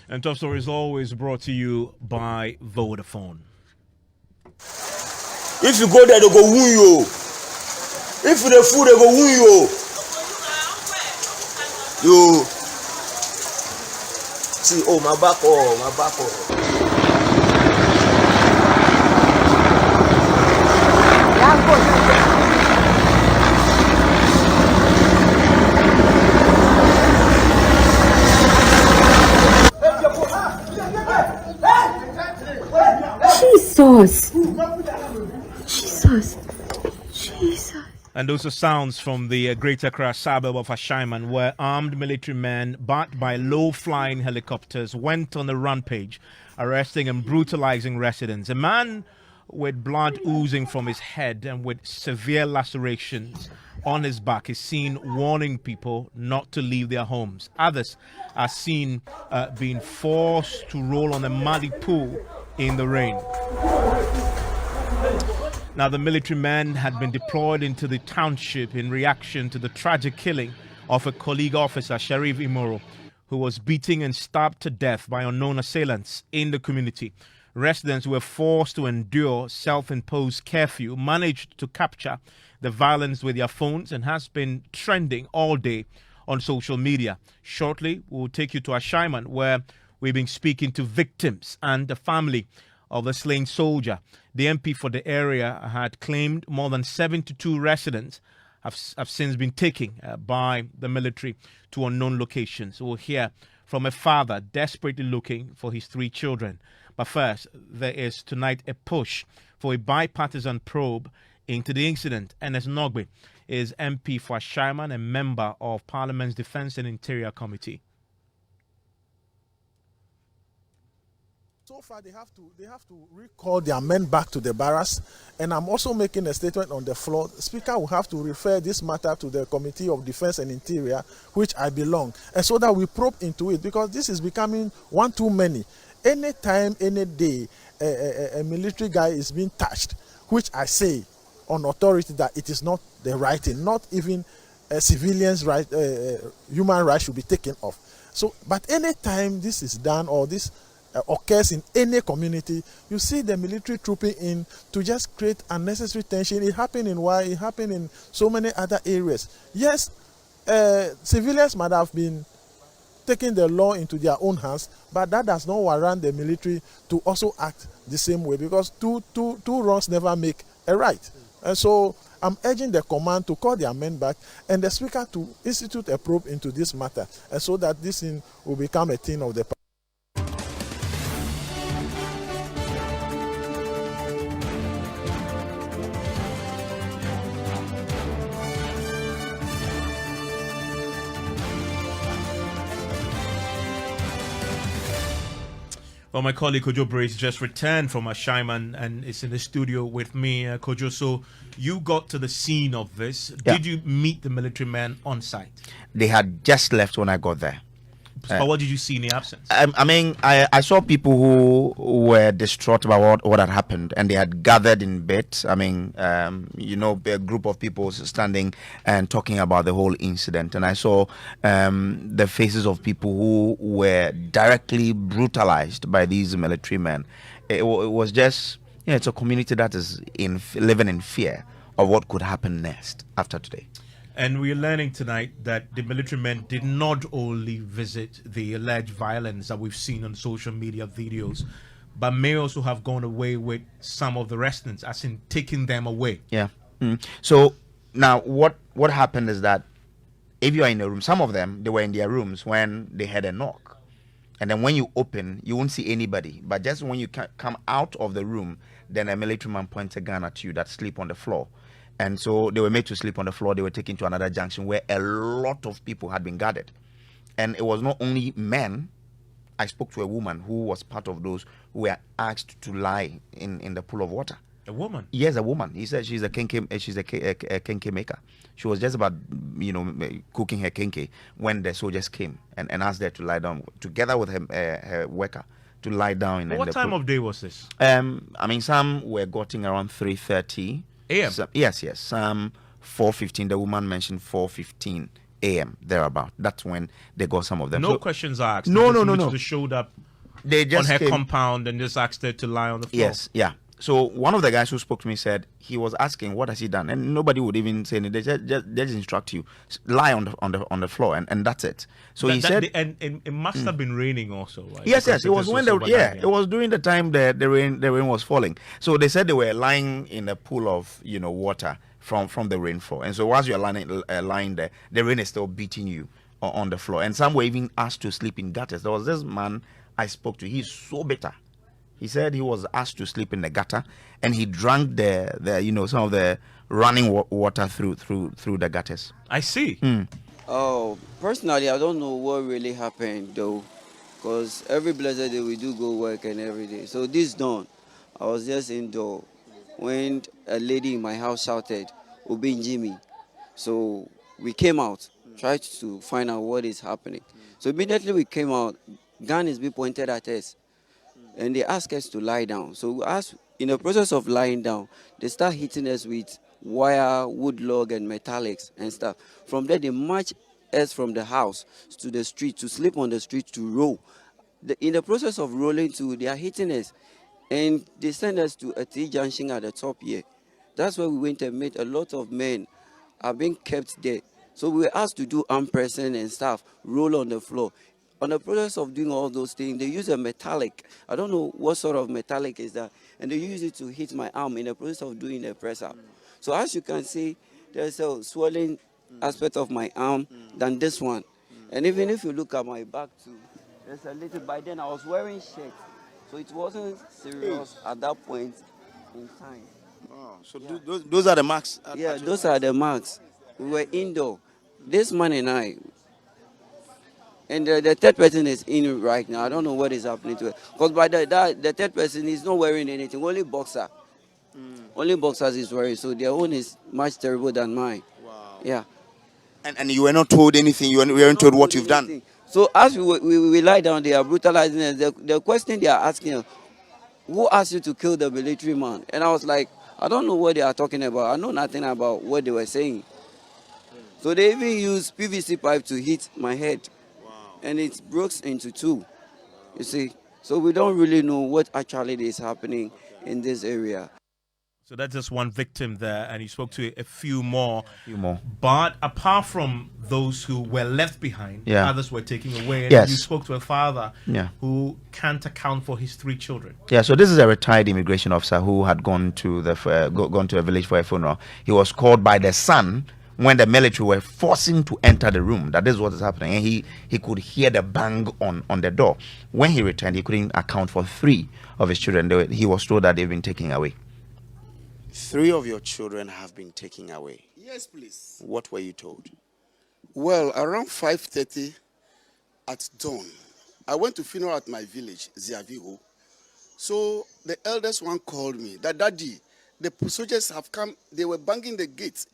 And Top Story is always brought to you by Vodafone. If you go there, they go woo you. If you the food, they go woo you. You see, oh my back, oh my back, oh. Jesus. And those are sounds from the Greater Accra suburb of Ashaiman, where armed military men, backed by low-flying helicopters, went on a rampage, arresting and brutalizing residents. A man with blood oozing from his head and with severe lacerations on his back is seen warning people not to leave their homes. Others are seen being forced to roll on a muddy pool in the rain. Now, the military men had been deployed into the township in reaction to the tragic killing of a colleague officer, Sheriff Imoro, who was beaten and stabbed to death by unknown assailants in the community. Residents were forced to endure self-imposed curfew, managed to capture the violence with their phones, and has been trending all day on social media. Shortly, we'll take you to Ashaiman, where we've been speaking to victims and the family of the slain soldier. The MP for the area had claimed more than 72 residents have since been taken by the military to unknown locations. We'll hear from a father desperately looking for his 3 children. But first, there is tonight a push for a bipartisan probe into the incident. Enes Nogbe is MP for Ashaiman and member of Parliament's Defence and Interior Committee. So far, they have to recall their men back to the barracks, and I'm also making a statement on the floor. The Speaker will have to refer this matter to the Committee of Defence and Interior, which I belong, and so that we probe into it, because this is becoming one too many. Any time, any day, a military guy is being touched, which I say on authority that it is not the right thing, not even civilians' right, human rights should be taken off. So, but any time this is done or this occurs in any community, you see the military trooping in to just create unnecessary tension. It happened in Y, it happened in so many other areas. Yes, civilians might have been taking the law into their own hands, but that does not warrant the military to also act the same way, because two wrongs never make a right. And so I'm urging the command to call their men back and the Speaker to institute a probe into this matter, and so that this thing will become a thing of the past. Well, my colleague Kojo Brace just returned from Ashaiman and is in the studio with me. Kojo, so you got to the scene of this. Yeah. Did you meet the military men on site? They had just left when I got there. But what did you see in the absence? I saw people who were distraught about what had happened, and they had gathered in bed. A group of people standing and talking about the whole incident. And I saw the faces of people who were directly brutalized by these military men. It was just, it's a community that is living in fear of what could happen next after today. And we're learning tonight that the military men did not only visit the alleged violence that we've seen on social media videos, but may also have gone away with some of the residents, as in taking them away. Yeah. So now what happened is that if you are in a room, some of them, they were in their rooms when they had a knock. And then when you open, you won't see anybody. But just when you come out of the room, then a military man points a gun at you that sleep on the floor. And so they were made to sleep on the floor. They were taken to another junction where a lot of people had been gathered. And it was not only men. I spoke to a woman who was part of those who were asked to lie in the pool of water. A woman? Yes, a woman. He said she's a kenke maker. She was just about, cooking her kenke when the soldiers came and asked her to lie down together with her worker to lie down in the pool. What time of day was this? Some were getting around 3:30 a.m. Yes. Some 4:15. The woman mentioned 4:15 a.m. thereabout. That's when they got some of them. No So questions asked. No, They no, just no, literally no. showed up they on just her came. compound and just asked her to lie on the floor. Yes, yeah. So one of the guys who spoke to me said he was asking, "What has he done?" And nobody would even say anything. They just instruct you, lie on the floor, and that's it. So he said, and it must have been raining also, right? yes, Because yes. It was this when overnight, it was during the time the rain was falling. So they said they were lying in a pool of water from the rainfall, and so whilst you're lying there, the rain is still beating you on the floor, and some were even asked to sleep in gutters. There was this man I spoke to. He's so bitter. He said he was asked to sleep in the gutter, and he drank the some of the running water through the gutters. I see. Oh, personally, I don't know what really happened though, because every blessed day we do go work and every day. So this dawn, I was just indoor when a lady in my house shouted, "Obin Jimmy." So we came out, tried to find out what is happening. So immediately we came out, gun is being pointed at us, and they asked us to lie down. So we asked, in the process of lying down, they start hitting us with wire, wood log, and metallics and stuff. From there, they march us from the house to the street, to sleep on the street, to roll. In the process of rolling too, they are hitting us, and they send us to a T-junction at the top here. That's where we went and met a lot of men are being kept there. So we were asked to do arm pressing and stuff, roll on the floor. On the process of doing all those things, they use a metallic. I don't know what sort of metallic is that. And they use it to hit my arm in the process of doing the press up. So as you can see, there's a swelling aspect of my arm than this one. And even if you look at my back too, there's a little, by then I was wearing shirt. So it wasn't serious at that point in time. Oh, so those are the marks. Yeah, those are the marks. We were indoor. This man and I, and the third person is in right now. I don't know what is happening to it. Because by the third person is not wearing anything, only boxer. Only boxers is wearing, so their own is much terrible than mine. Wow. Yeah. And you were not told anything. You weren't told what you've done. So as we lie down, they are brutalizing us. The question they are asking us, who asked you to kill the military man? And I was like, I don't know what they are talking about. I know nothing about what they were saying. So they even used PVC pipe to hit my head. And it broke into two, you see. So we don't really know what actually is happening in this area. So that's just one victim there, and you spoke to a few more. more. But apart from those who were left behind, Yeah. others were taken away. And Yes. you spoke to a father Yeah. who can't account for his 3 children. Yeah, so this is a retired immigration officer who had gone to gone to a village for a funeral. He was called by the son when the military were forcing to enter the room. That is what is happening, and he could hear the bang on the door. When he returned, he couldn't account for 3 of his children. He was told that they've been taken away. 3 of your children have been taken away. Yes, please. What were you told? Well, around 5:30 at dawn, I went to funeral at my village, Ziaviho. So the eldest one called me that, "Daddy, the soldiers have come. They were banging the gate.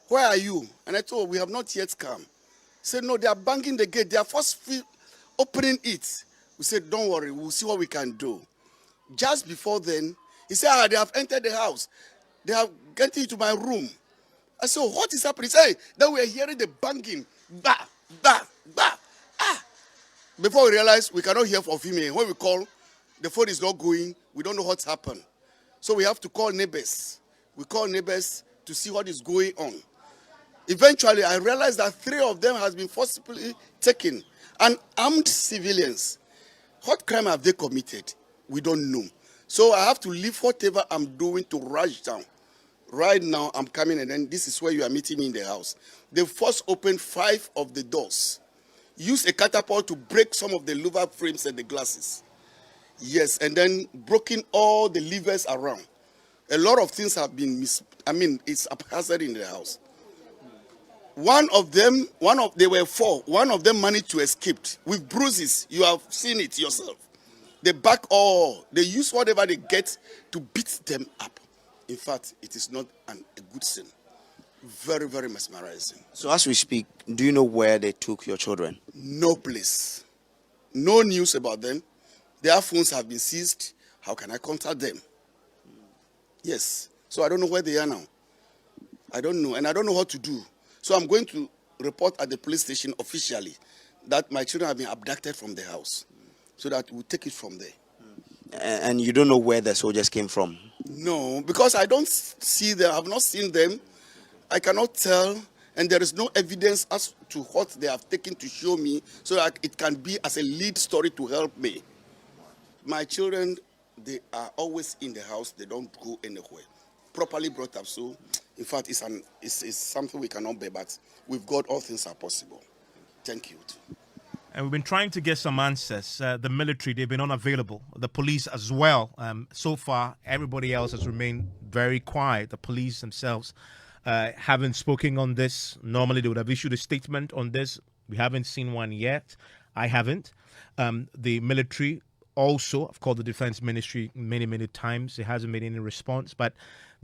Where are you?" And I told, "We have not yet come." He said, "No, they are banging the gate. They are forcefully opening it." We said, "Don't worry, we'll see what we can do." Just before then, he said, "They have entered the house. They have gotten into my room." I said, "What is happening?" He said, "Then we are hearing the banging. Bah, bah, bah. Ah." Before we realize we cannot hear of him. When we call, the phone is not going. We don't know what's happened. So we have to call neighbors. We call neighbors to see what is going on. Eventually, I realized that 3 of them has been forcibly taken. And armed civilians. What crime have they committed? We don't know. So I have to leave whatever I'm doing to rush down. Right now, I'm coming, and then this is where you are meeting me in the house. They first opened 5 of the doors. Used a catapult to break some of the louver frames and the glasses. Yes, and then broken all the levers around. A lot of things have been it's haphazard in the house. They were 4. One of them managed to escape with bruises. You have seen it yourself. They back all. They use whatever they get to beat them up. In fact, it is not a good sin. Very, very mesmerizing. So as we speak, do you know where they took your children? No place. No news about them. Their phones have been seized. How can I contact them? Yes. So I don't know where they are now. I don't know. And I don't know what to do. So I'm going to report at the police station officially that my children have been abducted from the house, so that we take it from there. And you don't know where the soldiers came from? No, because I don't see them. I have not seen them. I cannot tell, and there is no evidence as to what they have taken to show me, so that it can be as a lead story to help me. My children, they are always in the house. They don't go anywhere. Properly brought up. So, in fact, it's something we cannot bear, but with God, all things are possible. Thank you. And we've been trying to get some answers. The military, they've been unavailable. The police as well. So far, everybody else has remained very quiet. The police themselves haven't spoken on this. Normally, they would have issued a statement on this. We haven't seen one yet. I haven't. The military also, I've called the Defense Ministry many times. It hasn't made any response. But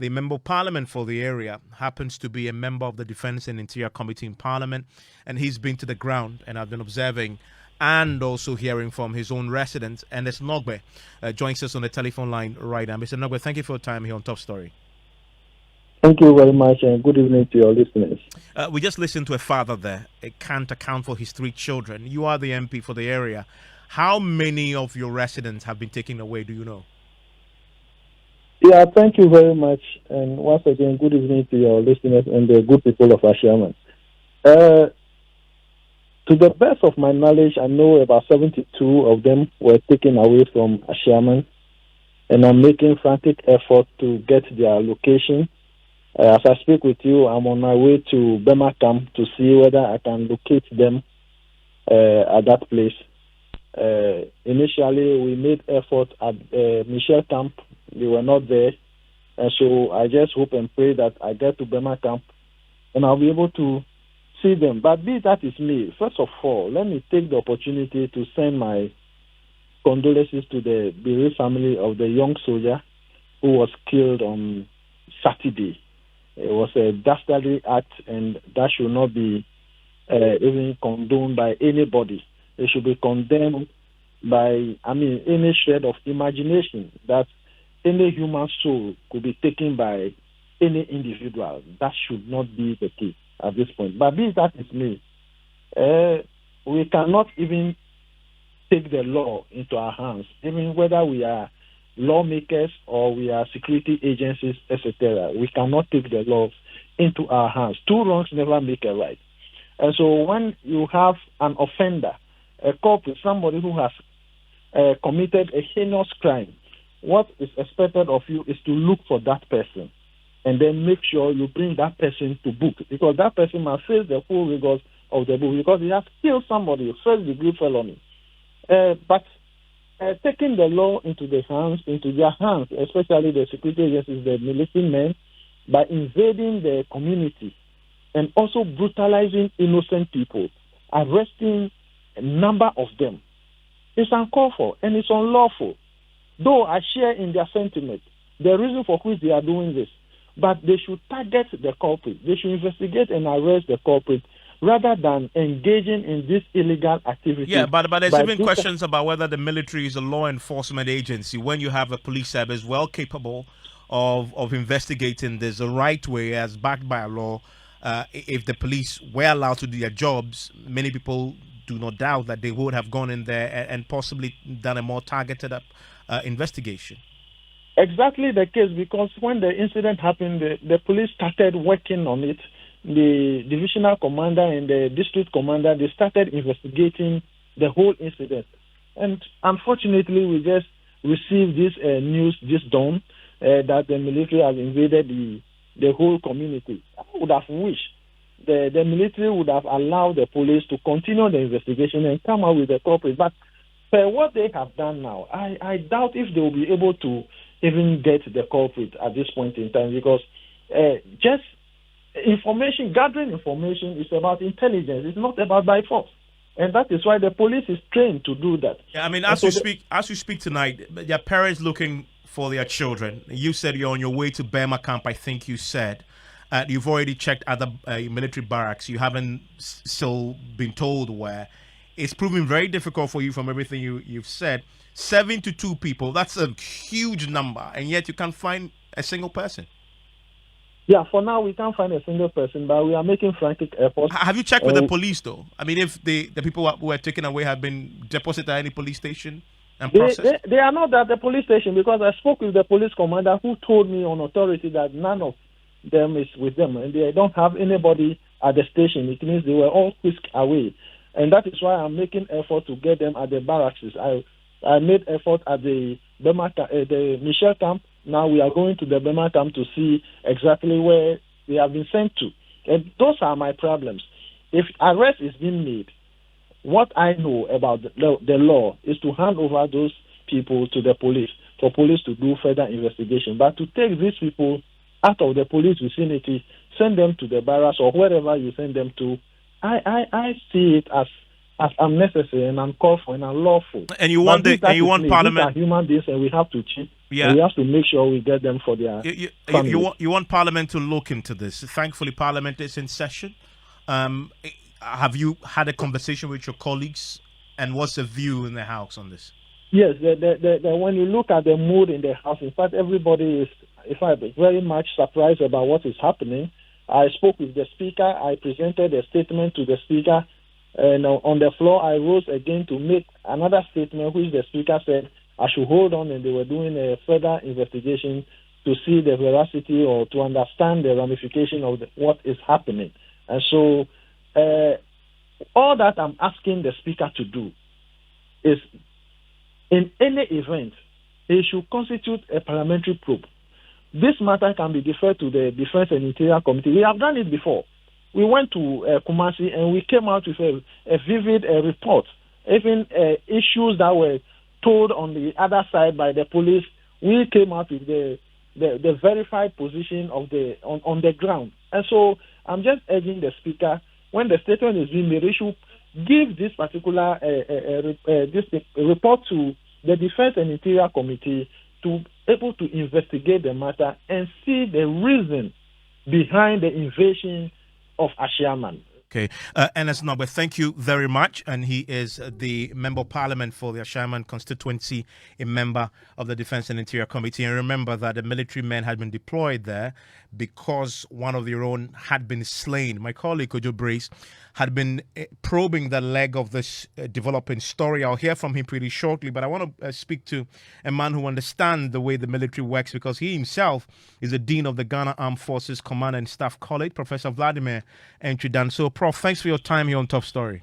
the member of parliament for the area happens to be a member of the Defense and Interior Committee in Parliament, and he's been to the ground, and I've been observing and also hearing from his own residents. And it's Nogbe joins us on the telephone line right now. Mr. Nogbe, thank you for your time here on Top Story. Thank you very much, and good evening to your listeners. We just listened to a father there. It can't account for his 3 children. You are the MP for the area. How many of your residents have been taken away, do you know? Yeah, thank you very much. And once again, good evening to your listeners and the good people of Ashaiman. To the best of my knowledge, I know about 72 of them were taken away from Ashaiman, and I'm making frantic effort to get their location. As I speak with you, I'm on my way to Bema Camp to see whether I can locate them at that place. Initially, we made effort at Michel Camp. They were not there. And so I just hope and pray that I get to Bema Camp and I'll be able to see them. But be that is me, first of all, let me take the opportunity to send my condolences to the bereaved family of the young soldier who was killed on Saturday. It was a dastardly act, and that should not be even condoned by anybody. It should be condemned by, any shred of imagination that any human soul could be taken by any individual. That should not be the case at this point. But be that is me, we cannot even take the law into our hands, even whether we are lawmakers or we are security agencies, etc. We cannot take the laws into our hands. 2 wrongs never make a right. And so when you have an offender, a culprit, somebody who has committed a heinous crime, what is expected of you is to look for that person and then make sure you bring that person to book, because that person must face the full rigors of the book, because he has killed somebody, first-degree felony. But taking the law into their hands, especially the security agencies, the military men, by invading the community and also brutalizing innocent people, arresting a number of them, it's uncalled for and it's unlawful. Though I share in their sentiment the reason for which they are doing this, but they should target the culprit. They should investigate and arrest the culprit rather than engaging in this illegal activity. Yeah, but there's even questions about whether the military is a law enforcement agency when you have a police service well capable of investigating this the right way as backed by a law. If the police were allowed to do their jobs, many people do not doubt that they would have gone in there and possibly done a more targeted investigation. Exactly the case, because when the incident happened, the police started working on it. The divisional commander and the district commander, they started investigating the whole incident. And unfortunately, we just received this news this dawn that the military has invaded the whole community. I would have wished the military would have allowed the police to continue the investigation and come out with the culprit. But for what they have done now, I doubt if they will be able to even get the culprit at this point in time, because just gathering information is about intelligence. It's not about by force. And that is why the police is trained to do that. Yeah, I mean, as you speak tonight, your parents looking for their children. You said you're on your way to Bema Camp, I think you said. You've already checked other military barracks. You haven't still been told where. It's proving very difficult for you from everything you've said. 72 people, that's a huge number, and yet you can't find a single person. Yeah, for now we can't find a single person, but we are making frantic efforts. Have you checked with the police, though? I mean, if the people who were taken away have been deposited at any police station and processed? They are not at the police station, because I spoke with the police commander who told me on authority that none of them is with them, and they don't have anybody at the station. It means they were all whisked away, and that is why I'm making effort to get them at the barracks. I made effort at the the Michel camp. Now we are going to the Bema camp to see exactly where they have been sent to, and those are my problems. If arrest is being made, what I know about the law is to hand over those people to the police, for police to do further investigation. But to take these people out of the police vicinity, send them to the barracks or wherever you send them to, I see it as unnecessary and uncalled for and unlawful. And you want Parliament? These are human beings, and we have to cheat. Yeah. And we have to make sure we get them for their families. You want Parliament to look into this. Thankfully, Parliament is in session. Have you had a conversation with your colleagues, and what's the view in the House on this? Yes, when you look at the mood in the House, in fact, everybody is, very much surprised about what is happening. I spoke with the Speaker. I presented a statement to the Speaker, and on the floor, I rose again to make another statement, which the Speaker said I should hold on, and they were doing a further investigation to see the veracity or to understand the ramification of what is happening. And so, all that I'm asking the Speaker to do is, in any event, he should constitute a parliamentary probe. This matter can be deferred to the Defense and Interior Committee. We have done it before. We went to Kumasi, and we came out with a vivid report. Even issues that were told on the other side by the police, we came out with the verified position of on the ground. And so I'm just urging the Speaker, when the statement is being made, he should give this particular this report to the Defense and Interior Committee to able to investigate the matter and see the reason behind the invasion of Ashaiman. Okay, Ernest Norbert, thank you very much. And he is the Member of Parliament for the Ashaiman constituency, a member of the Defense and Interior Committee. And remember that the military men had been deployed there because one of their own had been slain. My colleague, Kojo Brace, had been probing the leg of this developing story. I'll hear from him pretty shortly, but I want to speak to a man who understands the way the military works, because he himself is the Dean of the Ghana Armed Forces Command and Staff College, Professor Vladimir Entridan. So, Prof, thanks for your time here on Top Story.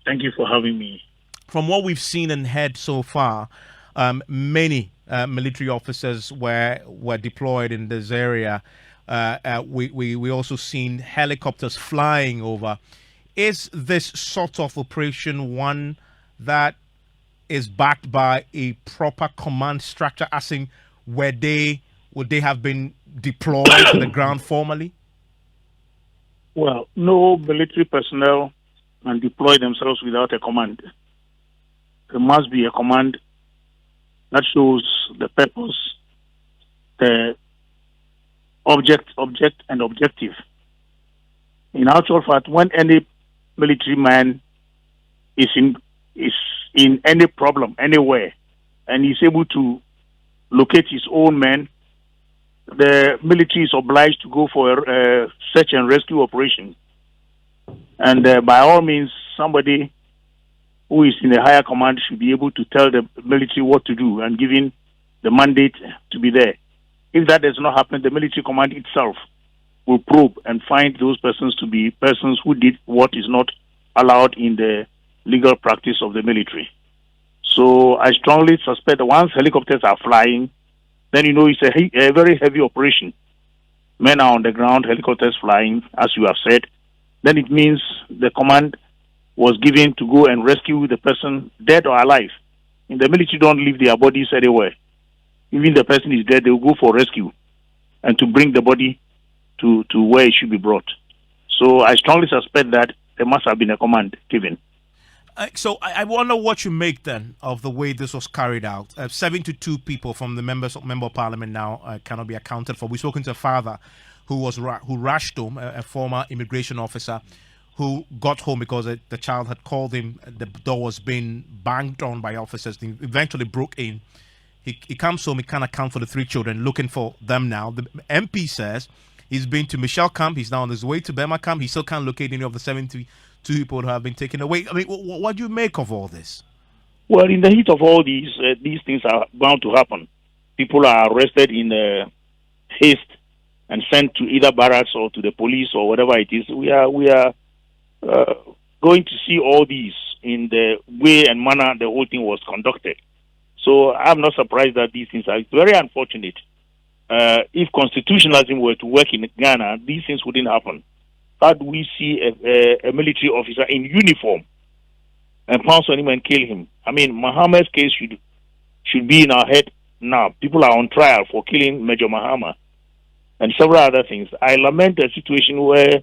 Thank you for having me. From what we've seen and heard so far, many military officers were deployed in this area. We also seen helicopters flying over. Is this sort of operation one that is backed by a proper command structure? As in, would they have been deployed to the ground formally? Well, no military personnel can deploy themselves without a command. There must be a command that shows the purpose, the object and objective. In actual fact, when any military man is in any problem anywhere and is able to locate his own men, the military is obliged to go for a search and rescue operation. And by all means, somebody who is in a higher command should be able to tell the military what to do and giving the mandate to be there. If that does not happen, the military command itself will probe and find those persons to be persons who did what is not allowed in the legal practice of the military. So I strongly suspect that once helicopters are flying, then you know it's a very heavy operation. Men are on the ground, helicopters flying, as you have said. Then it means the command was given to go and rescue the person, dead or alive. In the military, don't leave their bodies anywhere. Even the person is dead, they will go for rescue and to bring the body to where it should be brought. So I strongly suspect that there must have been a command given. So I wonder what you make then of the way this was carried out. 72 people from the Member of Parliament now cannot be accounted for. We've spoken to a father who rushed home, a former immigration officer, who got home because the child had called him. The door was being banged on by officers. They eventually broke in. He comes home, he can't account for the 3 children, looking for them now. The MP says he's been to Michelle camp, he's now on his way to Bema camp. He still can't locate any of the 72 people who have been taken away. I mean, what do you make of all this? Well, in the heat of all these things are bound to happen. People are arrested in haste and sent to either barracks or to the police or whatever it is. We are going to see all these in the way and manner the whole thing was conducted. So I'm not surprised that these things are very unfortunate. If constitutionalism were to work in Ghana, these things wouldn't happen. Had we see a military officer in uniform and pounce on him and kill him, I mean, Mahama's case should be in our head now. People are on trial for killing Major Mahama and several other things. I lament a situation where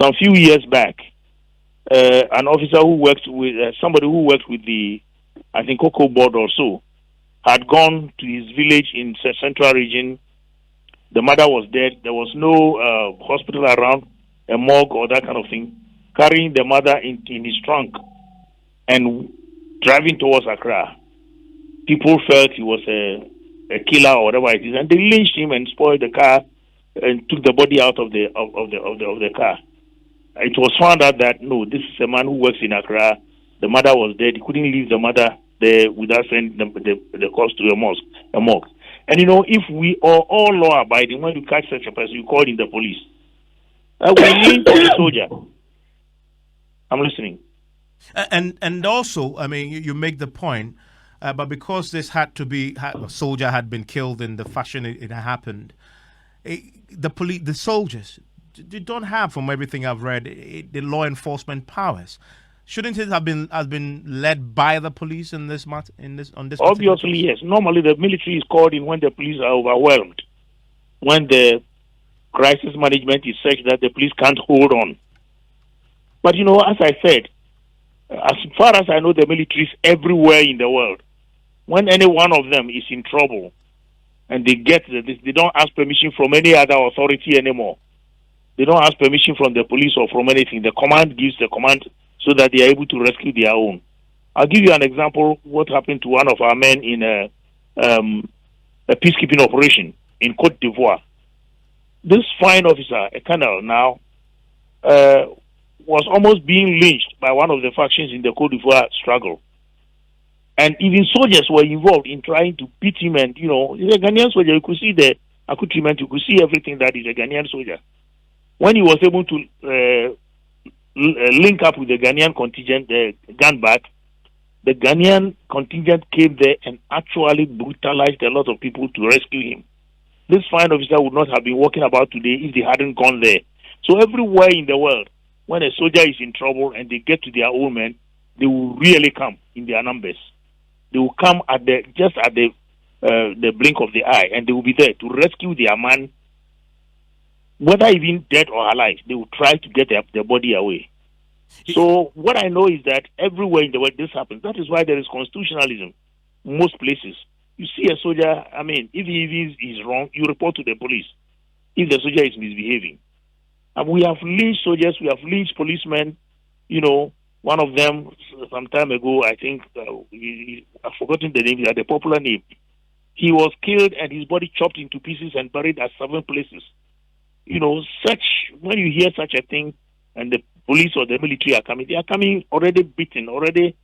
some few years back, an officer who worked with somebody who worked with the, I think, Cocoa Board or so, had gone to his village in the central region. The mother was dead. There was no hospital around, a morgue or that kind of thing. Carrying the mother in his trunk and driving towards Accra. People felt he was a killer or whatever it is, and they lynched him and spoiled the car and took the body out of the car. It was found out that no, this is a man who works in Accra. The mother was dead. He couldn't leave the mother there without sending the corpse to a morgue. And you know, if we are all law abiding, when you catch such a person, you call in the police. We need a soldier. I'm listening. And also, I mean, you make the point, but because this had to be, a soldier had been killed in the fashion it happened, the soldiers, they don't have, from everything I've read, the law enforcement powers. Shouldn't it have been led by the police in this matter? Obviously, yes. Normally, the military is called in when the police are overwhelmed, when the crisis management is such that the police can't hold on. But you know, as I said, as far as I know, the military is everywhere in the world. When any one of them is in trouble, and they don't ask permission from any other authority anymore. They don't ask permission from the police or from anything. The command gives the command so that they are able to rescue their own. I'll give you an example. What happened to one of our men in a peacekeeping operation in Côte d'Ivoire? This fine officer, a colonel now, was almost being lynched by one of the factions in the Côte d'Ivoire struggle. And even soldiers were involved in trying to beat him. And, you know, he's a Ghanaian soldier. You could see the accoutrement. You could see everything that is a Ghanaian soldier. When he was able to link up with the Ghanaian contingent, gun back, the Ghanaian contingent came there and actually brutalized a lot of people to rescue him. This fine officer would not have been walking about today if they hadn't gone there. So everywhere in the world, when a soldier is in trouble and they get to their own men, they will really come in their numbers. They will come just at the blink of the eye, and they will be there to rescue their man, whether even dead or alive. They will try to get their body away. So what I know is that everywhere in the world this happens. That is why there is constitutionalism in most places. You see a soldier, I mean, if he is wrong, you report to the police if the soldier is misbehaving. And we have lynched soldiers, we have lynched policemen. You know, one of them some time ago, I think, I've forgotten the name, the popular name. He was killed and his body chopped into pieces and buried at 7 places. You know, when you hear such a thing and the police or the military are coming, they are coming already beaten, already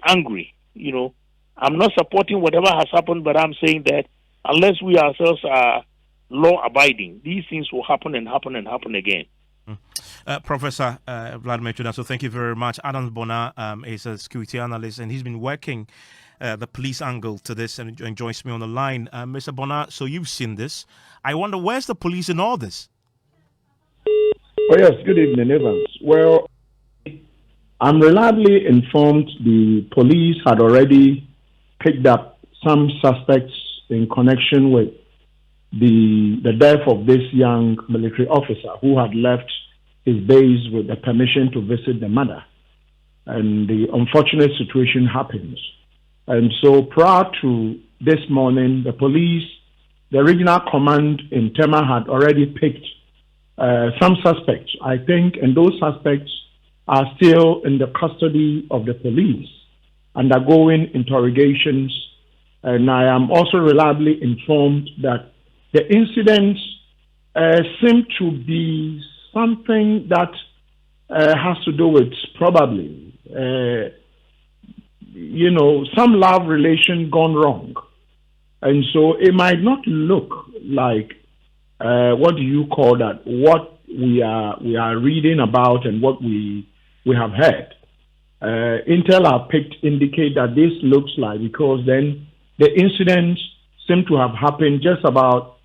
angry. You know, I'm not supporting whatever has happened, but I'm saying that unless we ourselves are law-abiding, these things will happen and happen and happen again. Professor Vladimir Chuda, so thank you very much. Adams Bona is a security analyst, and he's been working the police angle to this and joins me on the line. Mr. Bona, so you've seen this. I wonder, where's the police in all this? Oh, yes. Good evening, Evans. Well, I'm reliably informed the police had already picked up some suspects in connection with the death of this young military officer who had left his base with the permission to visit the mother. And the unfortunate situation happens. And so prior to this morning, the regional command in Tema had already picked some suspects, I think, and those suspects are still in the custody of the police, undergoing interrogations And I am also reliably informed that the incidents seem to be something that has to do with probably, some love relation gone wrong. And so it might not look like, what do you call that, what we are reading about and what we have heard. Intel are picked indicate that this looks like, because then the incidents seem to have happened just about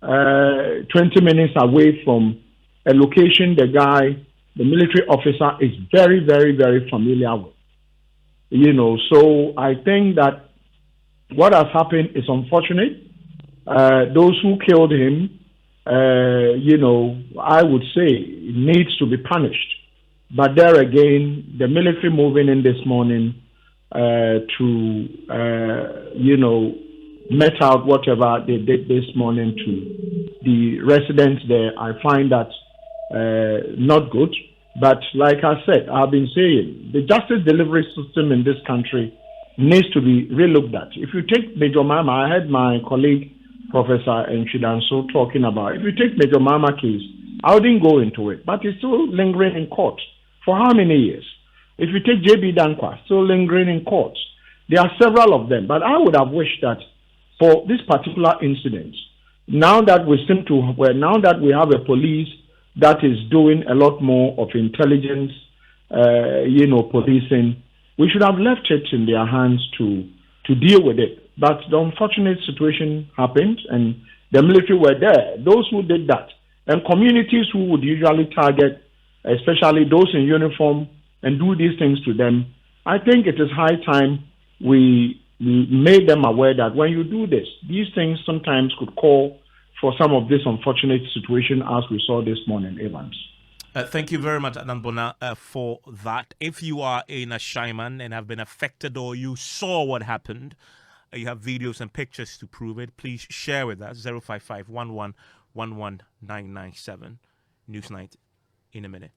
20 minutes away from a location the military officer is very, very, very familiar with. So I think that what has happened is unfortunate. Those who killed him, I would say needs to be punished. But there again, the military moving in this morning to, met out whatever they did this morning to the residents there, I find that not good. But like I said, I've been saying, the justice delivery system in this country needs to be relooked at. If you take Major Mama, I had my colleague, Professor Enshidanso, talking about, if you take Major Mama case, I didn't go into it, but it's still lingering in court. For how many years? If you take JB Dankwa, still lingering in court. There are several of them, but I would have wished that for this particular incident, now that we have a police that is doing a lot more of intelligence, policing, we should have left it in their hands to deal with it. But the unfortunate situation happened, and the military were there. Those who did that, and communities who would usually target, especially those in uniform, and do these things to them, I think it is high time we made them aware that when you do this, these things sometimes could call for some of this unfortunate situation as we saw this morning, Evans. Thank you very much, Ananbona, for that. If you are in Ashaiman and have been affected, or you saw what happened, you have videos and pictures to prove it, please share with us. 055-11-11997. Newsnight in a minute.